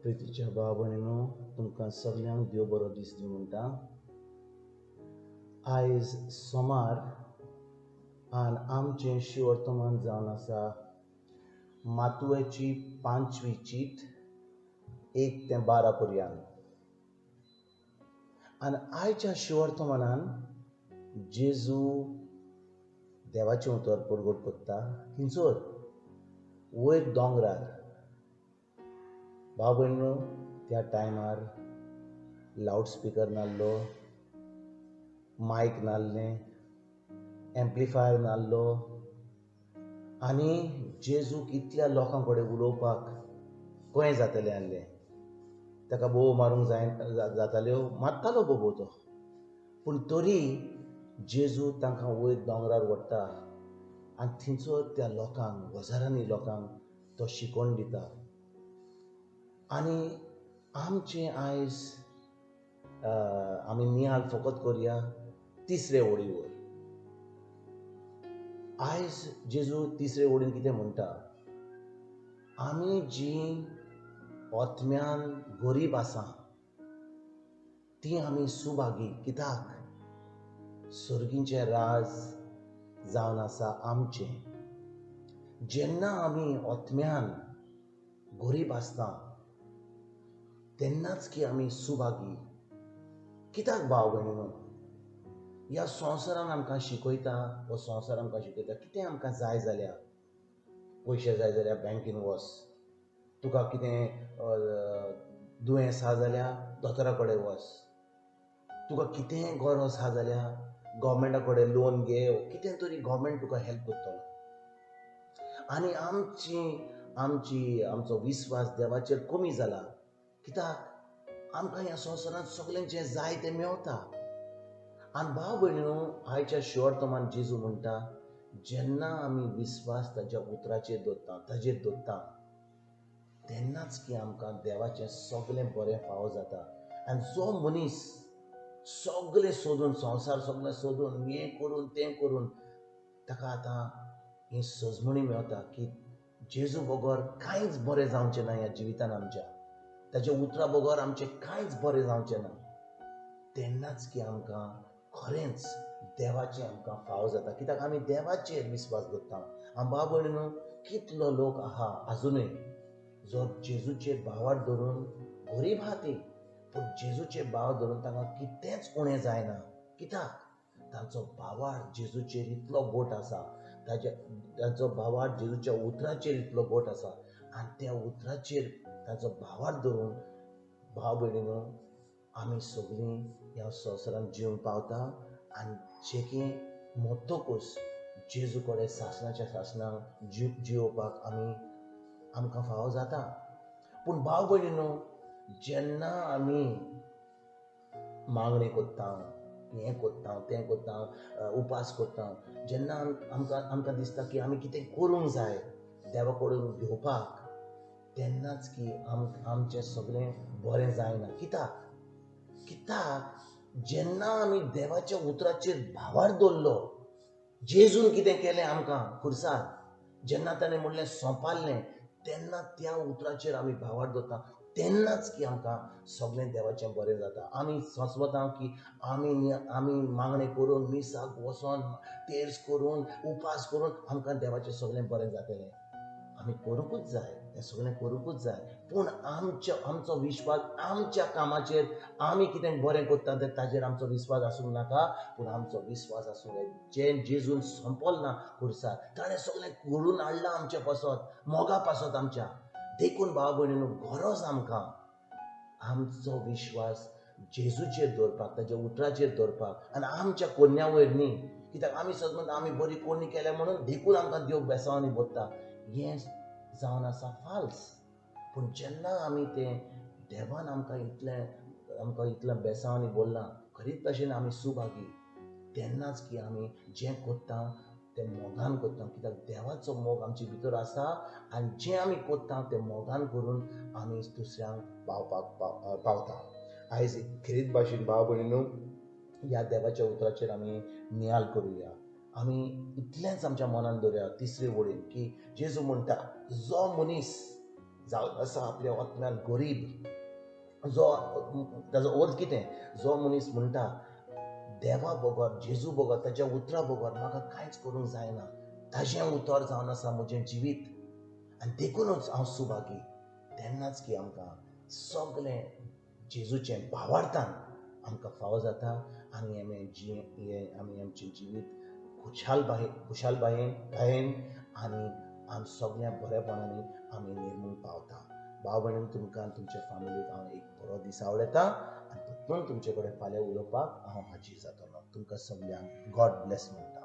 प्रितीच्या भाव भयणीनो, तुमकां सगळ्यांक देव बरो दीस दी म्हणटा. आयज सोमार आनी आमचें शिवर्तमान जावन आसा मातुयेची 5वी चीट 1 ते 12 पर्यंत. आनी आयच्या शिवर्तमानान जेजू देवाचें उतर परगट करता थिंचोर वयर दोंगरार. भाव भयणीनो, त्या टायमार लावड स्पिकर नासलो, मायक नासलें, एम्प्लिफायर नासलो आनी जेजूक इतल्या लोकां कडेन उलोवपाक कळ्ळें जातलें आसलें. ताका बोव मारूंक जाताल्यो, मारतालो बोबो तो. पूण तरी जेजू तांकां वयर दोंगरार व्हरता आनी थिंचोर त्या लोकांक, हजारांनी लोकांक तो शिकोवन दिता. आनी आमचें आयज आमी नियाळ फकत करुया 3रे ओळीवर. आयज जेजू 3रे ओळीन कितें म्हणटा? आमी जीं ओतम्यान गरीब आसा ती आमी सुभागी, कित्याक सर्गीचें राज जावन आसा आमचें. जेन्ना आमी ओतम्यान गरीब आसता तेन्नाच की आमी सुभागी. कित्याक भाव भयणीनो, ह्या संवसारान आमकां शिकयता, हो संवसार आमकां शिकयता कितें आमकां जाय जाल्यार, पयशे जाय जाल्यार बँकेन वच, तुका कितें दुयेंस आसा जाल्यार दोतोरा कडेन वच, तुका कितें गरज आसा जाल्यार गव्हर्मेंटा कडेन लोन घे, कितें तरी गव्हर्मेंट तुका हेल्प करतलो. आनी आमचो विस्वास देवाचेर कमी जाला, कित्याक आमकां ह्या संवसारांत सगळें जें जाय तें मेवता. आनी भाव भयणीनो, आयच्या शिवर्तमान जेजू म्हणटा, जेन्ना आमी विस्वास ताच्या उतराचेर दवरता, ताजेर दवरता, तेन्नाच की आमकां देवाचें सगळें बरें फावो जाता. आनी जो मनीस सगळें सोदून, संवसार सगळें सोदून, हें करून तें करून, ताका आतां ही सजमणी मेवता की जेजू बगर कांयच बरें जावचें ना ह्या जिवितान आमच्या, ताच्या उतरा बगर आमचें कांयच बरें जावचें ना. तेन्नाच की आमकां खरेंच देवाचें आमकां फावो जाता, कित्याक आमी देवाचेर विस्वास दवरता. आनी भाव भयणीनो, कितलो लोक आहा आजुनूय जो जेजूचेर भावार धरून गरीब आहा ती, पूण जेजूचेर भाव धरून तांकां कितेंच उणें जायना. कित्याक तांचो भावार जेजूचेर इतलो बोट आसा, तांचो भावार जेजूच्या उतराचेर इतलो बोट आसा. आनी त्या उतराचेर तांचो भावार धरून भाव भयणीनो, आमी सगळीं ह्या संवसारांत जिवन पावता. आनी जेकी मोत्तोकूच जेजू कडेन सासणाच्या सासणाक जिवोवपाक आमकां फावो जाता. पूण भाव भयणीनो, जेन्ना आमी मागणी कोत्ता, हें कोत्ता तें कोत्ता, उपास कोत्ता, जेन्ना आमकां दिसता की आमी कितें करूंक जाय देवा कडून घेवपाक, तेन्नाच की आमचें सगळें बरें जायना. कित्याक जेन्ना आमी देवाच्या उतराचेर भावार दवरलो, जेजून कितें केलें आमकां खुर्सार, जेन्ना ताणें म्हणलें सोंपारलें, तेन्ना त्या उतराचेर आमी भावार दवरता, तेन्नाच की आमकां सगळें देवाचें बरें जाता. आमी सोंसवता की आमी मागणी करून, मिसाक वचोन, तेर्स करून, उपास करून आमकां देवाचें सगळें बरें जातलें. आमी करूंकूच जाय, हें सगळें करूंकूच जाय. पूण आमचो विश्वास आमच्या कामाचेर, आमी कितें बरें करता तें ताजेर आमचो विस्वास आसूंक नाका. पूण आमचो विस्वास आसूंक जाय जें जेजून सोंपल ना खुर्सार, ताणें सगळें घडून हाडलां आमच्या पासत, मोगा पासत आमच्या. देखून भाव भयणीनो, गरज आमकां आमचो विश्वास जेजूचेर दवरपाक, ताच्या उतराचेर दवरपाक, आनी आमच्या कोन्या वयर न्ही. कित्याक आमी सदां म्हणटा आमी बरी कोणी केल्या म्हणून देखून आमकां देव बेसांवांनी भरता. हें जावन आसा फाल्स. पूण जेन्ना आमी तें देवान आमकां इतलें बेसांवांनी भरलां, खरीच भशेन आमी सुभागी, तेन्नाच की आमी जें कोत्ता तें मोगान कोत्ता. कित्याक देवाचो मोग आमचे भितर आसा, आनी जें आमी कोत्ता तें मोगान करून आमी दुसऱ्यांक पावता. आयज खरीच भाशेन भाव भयणीनो, ह्या देवाच्या उतराचेर आमी नियाळ करुया. आमी इतलेंच आमच्या मनान दवरुया 3रे ओळीन की जेजू म्हणटा, जो मनीस जावं आसा आपल्या ओतम्यान गरीब, जो ताजो अर्थ कितें, जो मनीस म्हणटा देवा बगर जेजू बगर ताच्या उतरा बगर म्हाका कांयच करूंक जायना, ताजें उतर जावन आसा म्हजें जिवीत आनी देखूनच हांव सुभागी, तेन्नाच की आमकां सगळें जेजूचें भावार्थान आमकां फावो जाता आनी आमी आमचें जिवीत खुशालबायेन आनी आमी सगळ्या बरेपणांनी आमी निर्मूल पावता. भाव भयण, तुमकां आनी तुमच्या फॅमिलीक हांव एक बरो दीस आवडटा आनी तुमचे कडेन फाल्यां उलोवपाक हांव हाजीर जातलो. तुमकां सगळ्यांक गॉड ब्लेस म्हणटा.